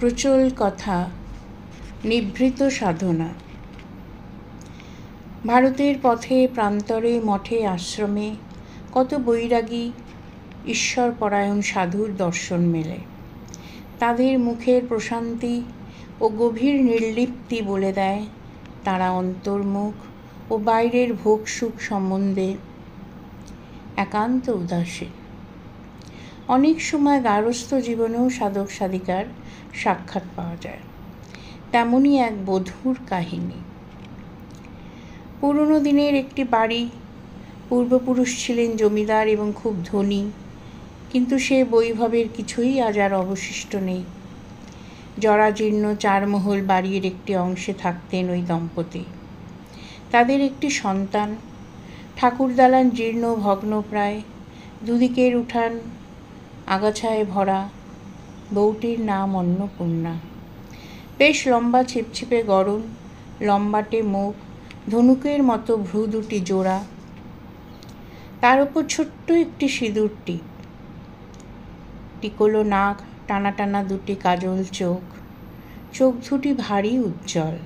প্রচল কথা, নিভৃত সাধনা। ভারতের পথে প্রান্তরে মঠে আশ্রমে কত বৈরাগী ঈশ্বরপরায়ণ সাধুর দর্শন মেলে। তাদের মুখের প্রশান্তি ও গভীর নির্লিপ্তি বলে দেয় তারা অন্তর্মুখ ও বাইরের ভোগ সুখ সম্বন্ধে একান্ত উদাসীন। অনেক সময় গার্হস্থ্য জীবনেও সাধক সাধিকার সাক্ষাৎ পাওয়া যায়। তেমনই এক বধূর কাহিনী। পুরনো দিনের একটি বাড়ি। পূর্বপুরুষ ছিলেন জমিদার এবং খুব ধনী, কিন্তু সে বৈভবের কিছুই আজ আর অবশিষ্ট নেই। জরাজীর্ণ চারমহল বাড়ির একটি অংশে থাকতেন ওই দম্পতি। তাদের একটি সন্তান। ঠাকুরদালান জীর্ণ ভগ্নপ্রায়, দুদিকের উঠান আগাছায় ভরা। বউটির নাম অন্নপূর্ণা। বেশ লম্বা, ছিপছিপে গড়ন, লম্বাটে মুখ, ধনুকের মতো ভ্রু দুটি জোড়া, তার ওপর ছোট্ট একটি সিঁদুর টিপ, টিকলো নাক, টানা টানা দুটি কাজল চোখ, চোখ দুটি ভারী উজ্জ্বল।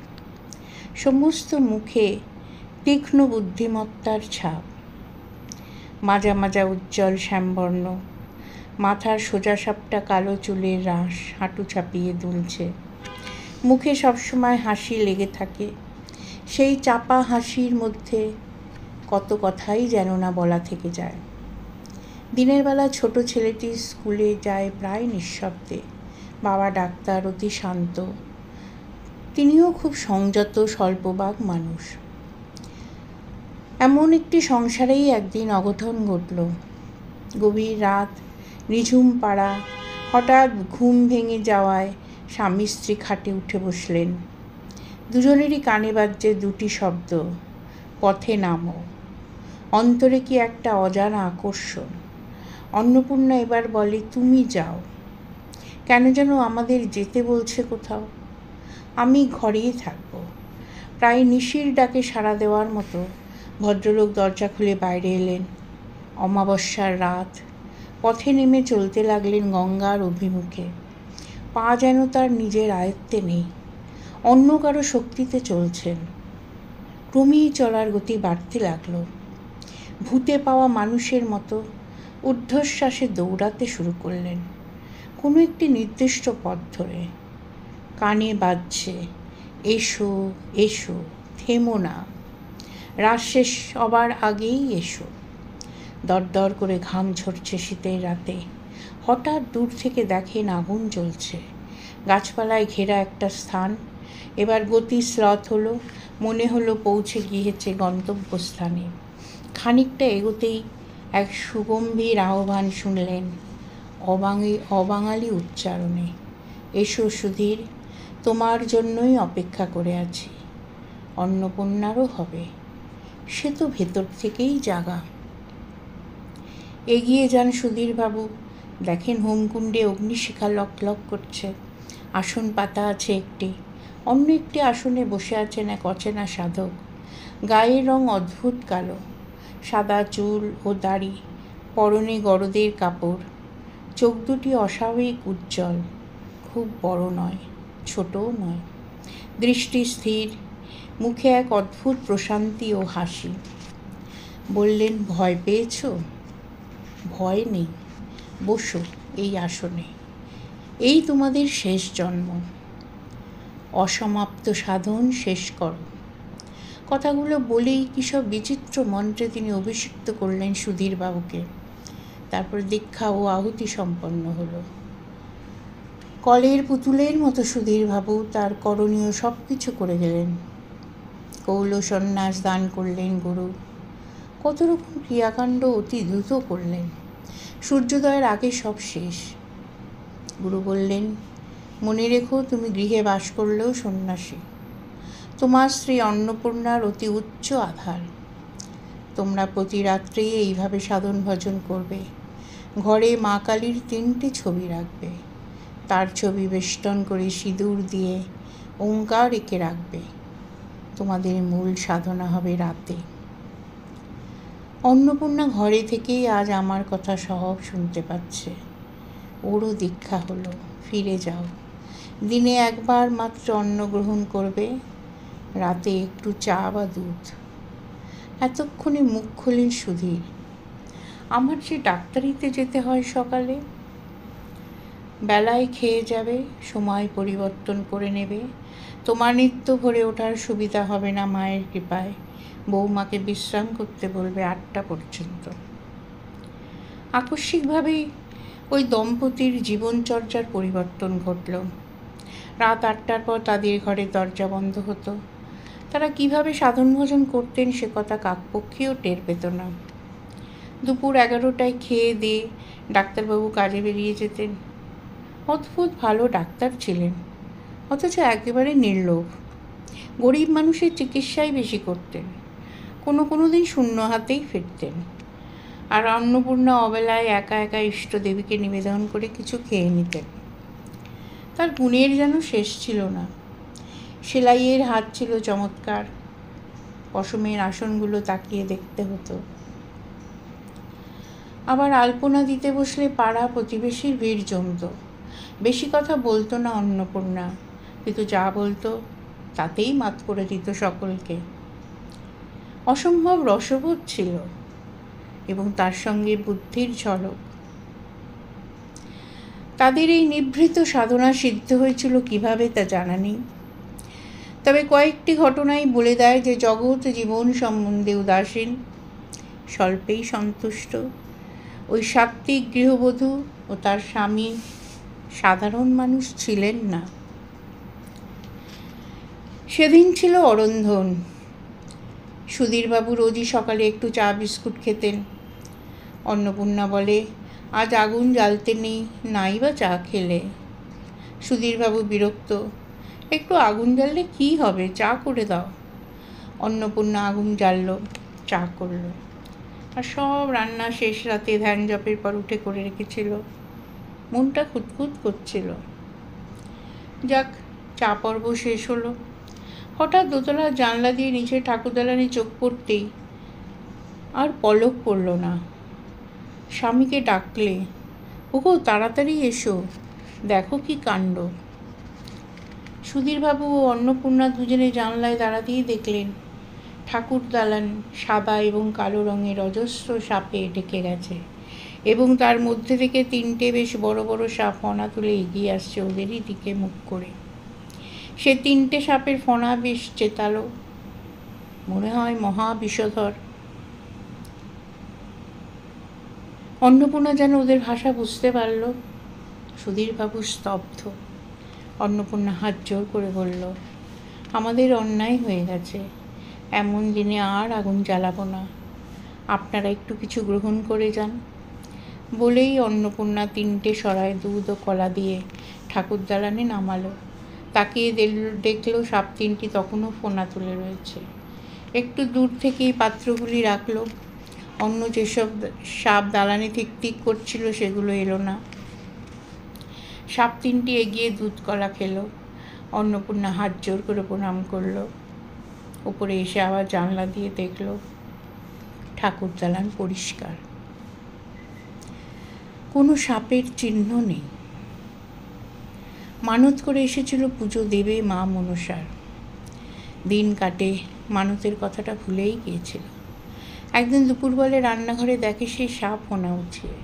সমস্ত মুখে তীক্ষ্ণ বুদ্ধিমত্তার ছাপ। মাজা মাজা উজ্জ্বল শ্যামবর্ণ, মাথার সোজা সাপটা কালো চুলের রাশ হাঁটু চাপিয়ে দুলছে। মুখে সবসময় হাসি লেগে থাকে। সেই চাপা হাসির মধ্যে কত কথাই যেন না বলা থেকে যায়। দিনের বেলা ছোট ছেলেটি স্কুলে যায় প্রায় নিঃশব্দে। বাবা ডাক্তার, অতি শান্ত। তিনিও খুব সংযত স্বল্পবাগ মানুষ। এমন একটি সংসারেই একদিন অঘটন ঘটল। গভীর রাত, নিঝুম পাড়া। হঠাৎ ঘুম ভেঙে যাওয়ায় স্বামী স্ত্রী খাটে উঠে বসলেন। দুজনেরই কানে বাজছে দুটি শব্দ, পথে নামো। অন্তরে কি একটা অজানা আকর্ষণ। অন্নপূর্ণা এবার বলে, তুমি যাও। কেন যেন আমাদের যেতে বলছে কোথাও। আমি ঘরেই থাকব। প্রায় নিশির ডাকে সাড়া দেওয়ার মতো ভদ্রলোক দরজা খুলে বাইরে এলেন। অমাবস্যার রাত। পথে নেমে চলতে লাগলেন গঙ্গার অভিমুখে। পা যেন তার নিজের আয়ত্তে নেই, অন্য কারো শক্তিতে চলছেন। ক্রমেই চলার গতি বাড়তে লাগলো। ভূতে পাওয়া মানুষের মতো ঊর্ধ্বশ্বাসে দৌড়াতে শুরু করলেন কোনো একটি নির্দিষ্ট পথ ধরে। কানে বাজছে, এসো এসো, থেমো না, রাত শেষ হবার আগেই এসো। দরদর করে ঘাম ঝরছে শীতের রাতে। হঠাৎ দূর থেকে দেখেন আগুন জ্বলছে। গাছপালায় ঘেরা একটা স্থান। এবার গতি শ্লথ হলো। মনে হলো পৌঁছে গিয়েছে গন্তব্যস্থানে। খানিকটা এগোতেই এক সুগম্ভীর আহ্বান শুনলেন অবাঙালি উচ্চারণে, এসো সুধীর, তোমার জন্যই অপেক্ষা করে আছি। অন্নপূর্ণারও হবে, সে তো ভেতর থেকেই জাগা। এগিয়ে যান সুধীরবাবু। দেখেন হোমকুণ্ডে অগ্নিশিখা লক লক করছে। আসন পাতা আছে একটি। অন্য একটি আসনে বসে আছেন এক অচেনা সাধক। গায়ের রং অদ্ভুত কালো, সাদা চুল ও দাড়ি, পরনে গরদের কাপড়। চোখ দুটি অস্বাভাবিক উজ্জ্বল, খুব বড় নয়, ছোটও নয়। দৃষ্টি স্থির, মুখে এক অদ্ভুত প্রশান্তি ও হাসি। বললেন, ভয় পেয়েছ? ভয় নেই, বসো এই আসনে। এই তোমাদের শেষ জন্ম। অসমাপ্ত সাধন শেষ করো। কথাগুলো বলেই কিসব বিচিত্র মন্ত্রে তিনি অভিষিক্ত করলেন সুধীরবাবুকে। তারপর দীক্ষা ও আহুতি সম্পন্ন হলো। কলের পুতুলের মতো সুধীরবাবু তার করণীয় সব কিছু করে গেলেন। কৌল সন্ন্যাস দান করলেন গুরু। কত রকম ক্রিয়াকাণ্ড অতি দ্রুত করলেন। সূর্যোদয়ের আগে সব শেষ। গুরু বললেন, মনে রেখো, তুমি গৃহে বাস করলেও সন্ন্যাসী। তোমার স্ত্রী অন্নপূর্ণার অতি উচ্চ আধার। তোমরা প্রতি রাত্রেই এইভাবে সাধন ভজন করবে। ঘরে মা কালীর 3টে ছবি রাখবে। তার ছবি বেষ্টন করে সিঁদুর দিয়ে ওঙ্কার এঁকে রাখবে। তোমাদের মূল সাধনা হবে রাতে। অন্নপূর্ণা ঘরে থেকেই আজ আমার কথা সব শুনতে পাচ্ছে। ওরও দীক্ষা হলো। ফিরে যাও, দিনে একবার মাত্র অন্ন গ্রহণ করবে, রাতে একটু চা বা দুধ। এতক্ষণে মুখ খোলেন সুধীর। আমার যে ডাক্তারিতে যেতে হয় সকালে। বেলায় খেয়ে যাবে, সময় পরিবর্তন করে নেবে। তোমার নিত্য ভরে ওঠার সুবিধা হবে না মায়ের কৃপায়। বৌমাকে বিশ্রাম করতে বলবে 8টা পর্যন্ত। আকস্মিকভাবেই ওই দম্পতির জীবনচর্যার পরিবর্তন ঘটল। রাত 8টার পর তাদের ঘরের দরজা বন্ধ হতো। তারা কিভাবে সাধন ভোজন করতেন সে কথা কাকপক্ষীও টের পেত না। দুপুর 11টায় খেয়ে দিয়ে ডাক্তারবাবু কাজে বেরিয়ে যেতেন। অদ্ভুত ভালো ডাক্তার ছিলেন, অথচ একেবারে নির্লোভ। গরিব মানুষের চিকিৎসাই বেশি করতেন। কোনো দিন শূন্য হাতেই ফিরতেন। আর অন্নপূর্ণা অবেলায় একা একা ইষ্টদেবীকে নিবেদন করে কিছু খেয়ে নিতেন। তার গুণের যেন শেষ ছিল না। সেলাইয়ের হাত ছিল চমৎকার। পশমের আসনগুলো তাকিয়ে দেখতে হতো। আবার আলপনা দিতে বসলে পাড়া প্রতিবেশীর ভিড় জমত। বেশি কথা বলতো না অন্নপূর্ণা, কিন্তু যা বলতো তাতেই মাত করে দিত সকলকে। অসম্ভব রসবোধ ছিল এবং তার সঙ্গে বুদ্ধির ঝলক। তাদের এই নিভৃত সাধনা সিদ্ধ হয়েছিল কিভাবে তা জানা নেই। তবে কয়েকটি ঘটনাই বলে দেয় যে জগৎ জীবন সম্বন্ধে উদাসীন, স্বল্পেই সন্তুষ্ট ওই সাত্ত্বিক গৃহবধূ ও তার স্বামী সাধারণ মানুষ ছিলেন না। সেদিন ছিল অরন্ধন। সুধীরবাবু রোজই সকালে একটু চা বিস্কুট খেতেন। অন্নপূর্ণা বলে, আজ আগুন জ্বালতে নেই, নাই বা চা খেলে। সুধীরবাবু বিরক্ত, একটু আগুন জ্বাললে কী হবে, চা করে দাও। অন্নপূর্ণা আগুন জ্বালল, চা করল। আর সব রান্না শেষ রাতে ধ্যান জপের পর উঠে করে রেখেছিল। মনটা খুঁতখুত করছিল। যাক, চা পর্ব শেষ হলো। হঠাৎ দোতলার জানলা দিয়ে নিচে ঠাকুরদালানে চোখ পড়তেই আর পলক পড়ল না। স্বামীকে ডাকলে, ওগো তাড়াতাড়ি এসো, দেখো কি কাণ্ড। সুধীরবাবু ও অন্নপূর্ণা দুজনে জানলায় দাঁড়াতেই দেখলেন ঠাকুর দালান সাদা এবং কালো রঙের অজস্র সাপে ঢেকে গেছে এবং তার মধ্যে থেকে 3টে বেশ বড় বড় সাপ ফনা তুলে এগিয়ে আসছে ওদেরই দিকে মুখ করে। সে 3টে সাপের ফনা বেশ চেতালো, মনে হয় মহা বিষধর। অন্নপূর্ণা যেন ওদের ভাষা বুঝতে পারল। সুধীরবাবু স্তব্ধ। অন্নপূর্ণা হাত জোর করে বলল, আমাদের অন্যায় হয়ে গেছে, এমন দিনে আর আগুন জ্বালাবো না, আপনারা একটু কিছু গ্রহণ করে যান। বলেই অন্নপূর্ণা 3টে সরায় দুধ ও কলা দিয়ে ঠাকুর দালানে নামালো। তাকিয়ে দেখলো সাপ 3টি তখনও ফোনা তুলে রয়েছে। একটু দূর থেকেই পাত্রগুলি রাখলো। অন্য যেসব সাপ দালানে ঠিক ঠিক করছিল সেগুলো এলো না। সাপ 3টি এগিয়ে দুধ কলা খেলো। অন্নপূর্ণা হাত জোর করে প্রণাম করলো। উপরে এসে আবার জানলা দিয়ে দেখলো ঠাকুর দালান পরিষ্কার, কোনো সাপের চিহ্ন নেই। মানত করে এসেছিল পুজো দেবে মা মনসার। দিন কাটে, মানতের কথাটা ভুলেই গিয়েছিল। একদিন দুপুরবেলা রান্নাঘরে দেখে সেই সাপ ফোনা উঠিয়ে।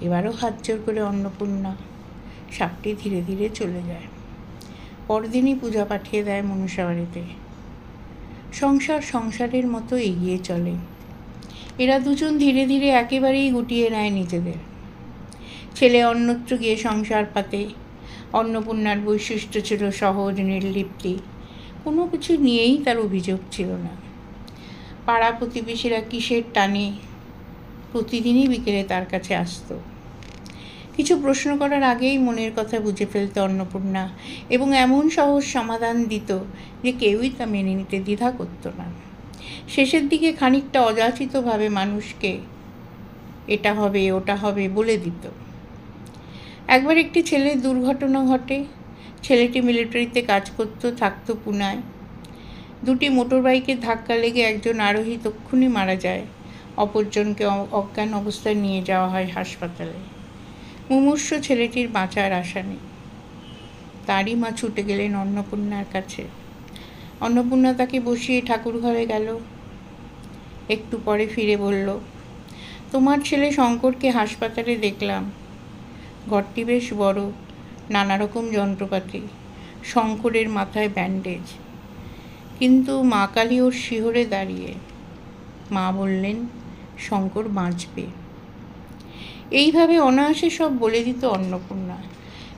এবারও হাত জোর করে অন্নপূর্ণা। সাপটি ধীরে ধীরে চলে যায়। পরদিনই পূজা পাঠিয়ে দেয় মনসা বাড়িতে। সংসার সংসারের মতো এগিয়ে চলে। এরা দুজন ধীরে ধীরে একেবারেই গুটিয়ে নেয় নিজেদের। ছেলে অন্যত্র গিয়ে সংসার পাতে। অন্নপূর্ণার বৈশিষ্ট্য ছিল সহজ নির্লিপ্তি। কোনো কিছু নিয়েই তার অভিযোগ ছিল না। পাড়া প্রতিবেশীরা কিসের টানে প্রতিদিনই বিকেলে তার কাছে আসতো। কিছু প্রশ্ন করার আগেই মনের কথা বুঝে ফেলত অন্নপূর্ণা এবং এমন সহজ সমাধান দিত যে কেউই তা মেনে নিতে দ্বিধা করত না। শেষের দিকে খানিকটা অযাচিতভাবে মানুষকে এটা হবে ওটা হবে বলে দিত। একবার একটি ছেলের দুর্ঘটনা ঘটে। ছেলেটি মিলিটারিতে কাজ করত, থাকতো পুনায়। 2টি মোটর বাইকের ধাক্কা লেগে একজন আরোহী তক্ষুনি মারা যায়। অপরজনকে অজ্ঞান অবস্থায় নিয়ে যাওয়া হয় হাসপাতালে। মুমূর্ষু ছেলেটির বাঁচার আশা নেই। তারই মা ছুটে গেলেন অন্নপূর্ণার কাছে। অন্নপূর্ণা তাকে বসিয়ে ঠাকুর ঘরে গেল। একটু পরে ফিরে বলল, তোমার ছেলে শঙ্করকে হাসপাতালে দেখলাম। ঘরটি বেশ বড়, নানা রকম যন্ত্রপাতি, শঙ্করের মাথায় ব্যান্ডেজ, কিন্তু মা কালী ওর শিহরে দাঁড়িয়ে। মা বললেন, শঙ্কর বাঁচবে। এইভাবে অনায়াসে সব বলে দিত অন্নপূর্ণা,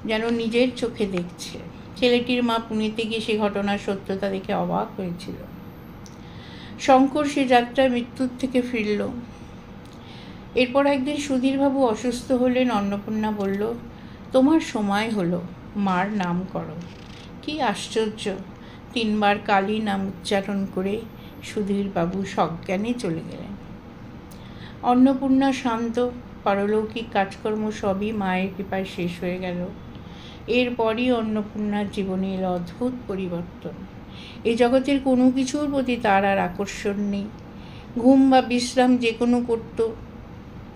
যেন নিজের চোখে দেখছে। ছেলেটির মা পুনেতে গিয়ে সে ঘটনার সত্যতা দেখে অবাক হয়েছিল। শঙ্কর সে যাত্রায় মৃত্যুর থেকে ফিরল। এরপর একদিন সুধীরবাবু অসুস্থ হলেন। অন্নপূর্ণা বলল, তোমার সময় হলো, মার নাম করো। কি আশ্চর্য! 3 বার কালী নাম উচ্চারণ করে সুধীরবাবু সজ্ঞানে চলে গেলেন। অন্নপূর্ণা শান্ত। পারলৌকিক কাজকর্ম সবই মায়ের কৃপায় শেষ হয়ে গেল। এরপরই অন্নপূর্ণার জীবনে এলো অদ্ভুত পরিবর্তন। এই জগতের কোনো কিছুর প্রতি তার আর আকর্ষণ নেই। ঘুম বা বিশ্রাম যে কোনো করত,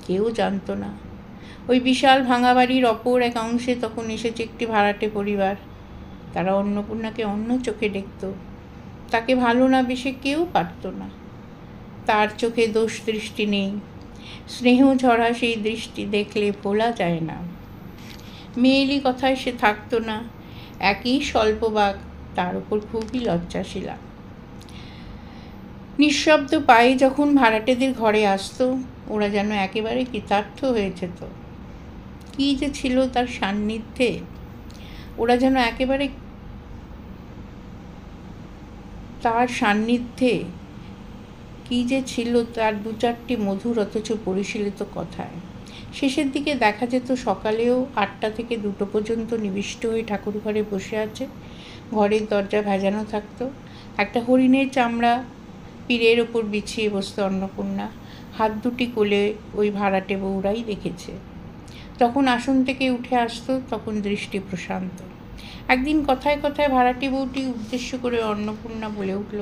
কেউ জানত না। ওই বিশাল ভাঙা বাড়ির অপর এক অংশে তখন এসেছে একটি ভাড়াটে পরিবার। তারা অন্নপূর্ণাকে অন্য চোখে দেখত। তাকে ভালো না বেশে কেউ পারত না। তার চোখে দোষ দৃষ্টি নেই। স্নেহ ঝরা সেই দৃষ্টি দেখলে ভোলা যায় না। মেয়েলি কথায় সে থাকতো না। একই স্বল্পবাক, তার উপর খুবই লজ্জাশীলা। নিঃশব্দ পায়ে যখন ভাড়াটেদের ঘরে আসতো, ওরা যেন একেবারে কৃতার্থ হয়ে যেত। কী যে ছিল তার সান্নিধ্যে! ওরা যেন একেবারে তার সান্নিধ্যে কী যে ছিল তার 2-4টি মধুর অথচ পরিশীলিত কথায়। শেষের দিকে দেখা যেত সকালেও 8টা থেকে 2টো পর্যন্ত নিবিষ্ট হয়ে ঠাকুর ঘরে বসে আছে। ঘরের দরজা ভেজানো থাকতো। একটা হরিণের চামড়া পীরের ওপর বিছিয়ে বসত অন্নপূর্ণা। হাত দুটি কোলে ওই ভাড়াটে বউরাই দেখেছে। তখন আসন থেকে উঠে আসতো, তখন দৃষ্টি প্রশান্ত। একদিন কথায় কথায় ভাড়াটে বউটি উদ্দেশ্য করে অন্নপূর্ণা বলে উঠল,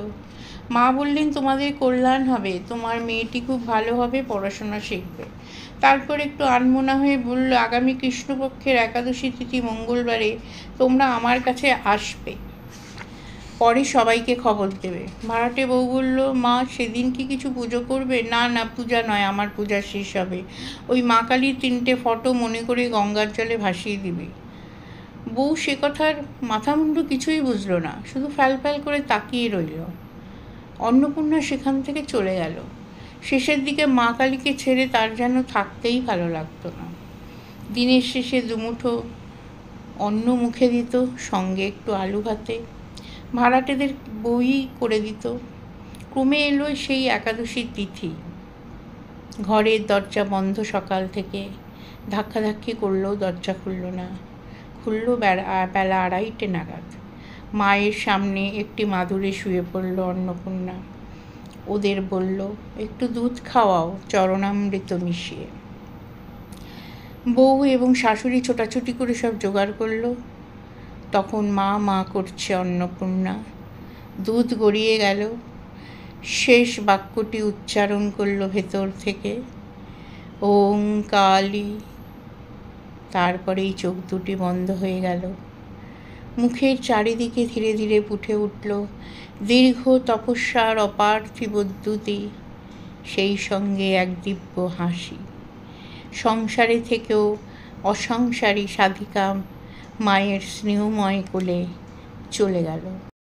মা বললেন তোমাদের কল্যাণ হবে, তোমার মেয়েটি খুব ভালো হবে, পড়াশোনা শিখবে। তারপর একটু আনমনা হয়ে বলল, আগামী কৃষ্ণপক্ষের একাদশী তিথি মঙ্গলবারে তোমরা আমার কাছে আসবে, পরে সবাইকে খবর দেবে। ভাড়াটে বউ বলল, মা সেদিন কি কিছু পুজো করবে? না না, পূজা নয়, আমার পূজা শেষ হবে। ওই মা কালীর 3টে ফটো মনে করে গঙ্গার জলে ভাসিয়ে দিবে। বউ সে কথার মাথা মুন্ডু কিছুই বুঝল না, শুধু ফ্যালফ্যাল করে তাকিয়ে রইল। অন্নপূর্ণা সেখান থেকে চলে গেল। শেষের দিকে মা কালীকে ছেড়ে তার যেন থাকতেই ভালো লাগতো না। দিনের শেষে 2 মুঠো অন্ন মুখে দিত, সঙ্গে একটু আলু ভাতে। ভাড়াটেদের বই করে দিত। ক্রমে এলো সেই একাদশীর তিথি। ঘরের দরজা বন্ধ সকাল থেকে। ধাক্কাধাক্কি করলেও দরজা খুলল না। খুলল বেলা 2:30 নাগাদ। মায়ের সামনে একটি মাদুরে শুয়ে পড়ল অন্নপূর্ণা। ওদের বলল, একটু দুধ খাওয়াও, চরণামৃত মিশিয়ে। বউ এবং শাশুড়ি ছোটাছুটি করে সব জোগাড় করলো। তখন মা মা করছে অন্নপূর্ণা। দুধ গড়িয়ে গেল। শেষ বাক্যটি উচ্চারণ করলো ভেতর থেকে, ওং কালী। তারপরেই চোখ দুটি বন্ধ হয়ে গেল। মুখের চারিদিকে ধীরে ধীরে ফুটে উঠল দীর্ঘ তপস্যার অপার্থিব দ্যুতি, সেই সঙ্গে এক দিব্য হাসি। সংসারে থেকেও অসংসারী সাধিকা মায়ের স্নেহময় কোলে চলে গেল।